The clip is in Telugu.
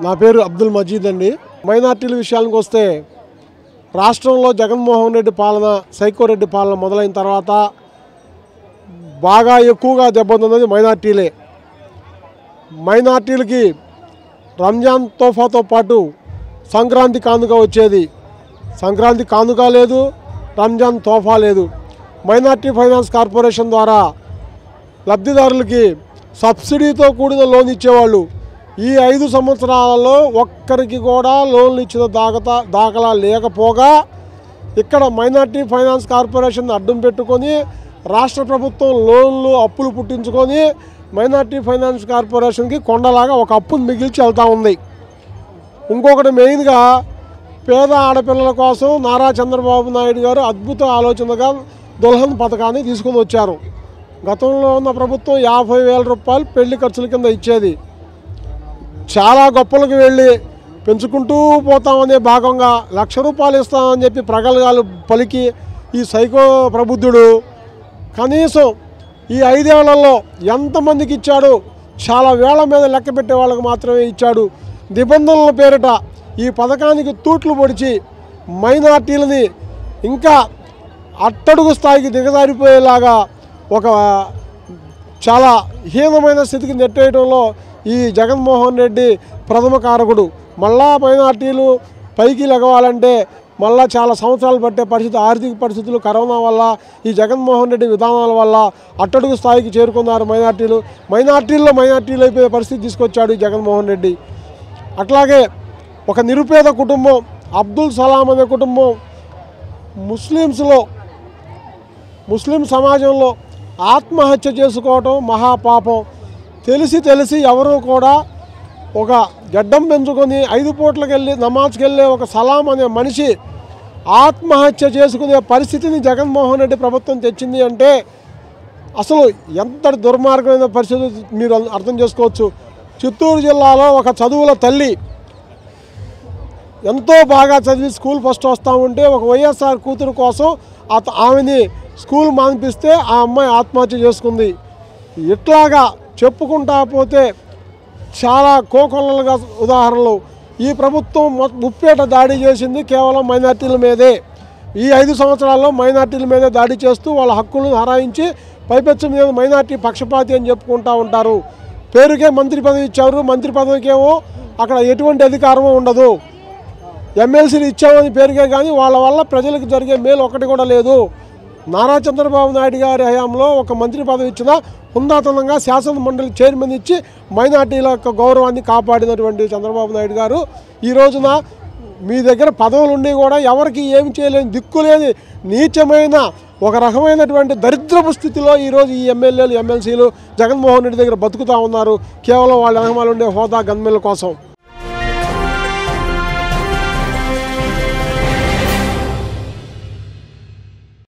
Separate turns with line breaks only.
నా పేరు అబ్దుల్ మజీద్ అండి. మైనార్టీల విషయానికి వస్తే రాష్ట్రంలో జగన్మోహన్ రెడ్డి పాలన, సైకోరెడ్డి పాలన మొదలైన తర్వాత బాగా ఎక్కువగా దెబ్బతిన్నది మైనార్టీలే. మైనార్టీలకి రంజాన్ తోఫాతో పాటు సంక్రాంతి కానుక వచ్చేది. సంక్రాంతి కానుక లేదు, రంజాన్ తోఫా లేదు. మైనార్టీ ఫైనాన్స్ కార్పొరేషన్ ద్వారా లబ్ధిదారులకి సబ్సిడీతో కూడిన లోన్ ఇచ్చేవాళ్ళు. ఈ 5 సంవత్సరాలలో ఒక్కరికి కూడా లోన్లు ఇచ్చిన దాఖలా లేకపోగా ఇక్కడ మైనార్టీ ఫైనాన్స్ కార్పొరేషన్ అడ్డం పెట్టుకొని రాష్ట్ర ప్రభుత్వం లోన్లు అప్పులు పుట్టించుకొని మైనార్టీ ఫైనాన్స్ కార్పొరేషన్కి కొండలాగా ఒక అప్పును మిగిల్చి వెళ్తూ ఉంది. ఇంకొకటి మెయిన్గా పేద ఆడపిల్లల కోసం నారా చంద్రబాబు నాయుడు గారు అద్భుత ఆలోచనగా దుల్హన్ పథకాన్ని తీసుకుని వచ్చారు. గతంలో ఉన్న ప్రభుత్వం 50,000 రూపాయలు పెళ్లి ఖర్చుల కింద ఇచ్చేది. చాలా గొప్పలకు వెళ్ళి పెంచుకుంటూ పోతామనే భాగంగా 1,00,000 రూపాయలు ఇస్తామని చెప్పి ప్రగల్భాలు పలికి ఈ సైకో ప్రబుద్ధుడు కనీసం ఈ 5 ఏళ్లలో ఎంతమందికి ఇచ్చాడు? చాలా వేళ్ల మీద లెక్క పెట్టే వాళ్ళకి మాత్రమే ఇచ్చాడు. నిబంధనల పేరిట ఈ పథకానికి తూట్లు పొడిచి మైనార్టీలని ఇంకా అట్టడుగు స్థాయికి దిగజారిపోయేలాగా ఒక చాలా హీనమైన స్థితికి నెట్టేయడంలో ఈ జగన్మోహన్ రెడ్డి ప్రథమ కారకుడు. మళ్ళా మైనార్టీలు పైకి లెగవాలంటే మళ్ళా చాలా సంవత్సరాలు పట్టే పరిస్థితి. ఆర్థిక పరిస్థితులు, కరోనా వల్ల, ఈ జగన్మోహన్ రెడ్డి విధానాల వల్ల అట్టడుగు స్థాయికి చేరుకున్నారు మైనార్టీల్లో మైనార్టీలు అయిపోయే పరిస్థితి తీసుకొచ్చాడు ఈ జగన్మోహన్ రెడ్డి. అట్లాగే ఒక నిరుపేద కుటుంబం, అబ్దుల్ సలాం అనే కుటుంబం ముస్లిం సమాజంలో ఆత్మహత్య చేసుకోవటం మహాపాపం. తెలిసి ఎవరు కూడా ఒక గడ్డం పెంచుకొని 5 పూట్లకి వెళ్ళి నమాజ్కి వెళ్ళే ఒక సలాం అనే మనిషి ఆత్మహత్య చేసుకునే పరిస్థితిని జగన్మోహన్ రెడ్డి ప్రభుత్వం తెచ్చింది అంటే అసలు ఎంత దుర్మార్గమైన పరిస్థితి మీరు అర్థం చేసుకోవచ్చు. చిత్తూరు జిల్లాలో ఒక చదువుల తల్లి ఎంతో బాగా చదివి స్కూల్ ఫస్ట్ వస్తూ ఉంటే ఒక వైఎస్ఆర్ కూతురు కోసం ఆమెని స్కూల్ మానిపిస్తే ఆ అమ్మాయి ఆత్మహత్య చేసుకుంది. ఇట్లాగా చెప్పుకుంటా పోతే చాలా కోకొల్లలుగా ఉదాహరణలు. ఈ ప్రభుత్వం ముప్పేట దాడి చేసింది కేవలం మైనార్టీల మీదే. ఈ 5 సంవత్సరాల్లో మైనార్టీల మీదే దాడి చేస్తూ వాళ్ళ హక్కులను హరాయించి పైపెచ్చు మీద మైనార్టీ పక్షపాతి అని చెప్పుకుంటూ ఉంటారు. పేరుకే మంత్రి పదవి ఇచ్చారు, మంత్రి పదవికేమో అక్కడ ఎటువంటి అధికారమో ఉండదు. ఎమ్మెల్సీలు ఇచ్చామని పేరుకే కానీ వాళ్ళ వల్ల ప్రజలకు జరిగే మేలు ఒకటి కూడా లేదు. నారా చంద్రబాబు నాయుడు గారి హయాంలో ఒక మంత్రి పదవి ఇచ్చినా హుందాతనంగా శాసన మండలి చైర్మన్ ఇచ్చి మైనార్టీల యొక్క గౌరవాన్ని కాపాడినటువంటి చంద్రబాబు నాయుడు గారు ఈ రోజున మీ దగ్గర పదవులు ఉండి కూడా ఎవరికి ఏమి చేయలేని దిక్కులేని నీచమైన ఒక రకమైనటువంటి దరిద్రపు స్థితిలో ఈరోజు ఈ ఎమ్మెల్యేలు, ఎమ్మెల్సీలు జగన్మోహన్ రెడ్డి దగ్గర బతుకుతూ ఉన్నారు కేవలం వాళ్ళ వెనకమాల ఉండే హోదా గన్మెల కోసం.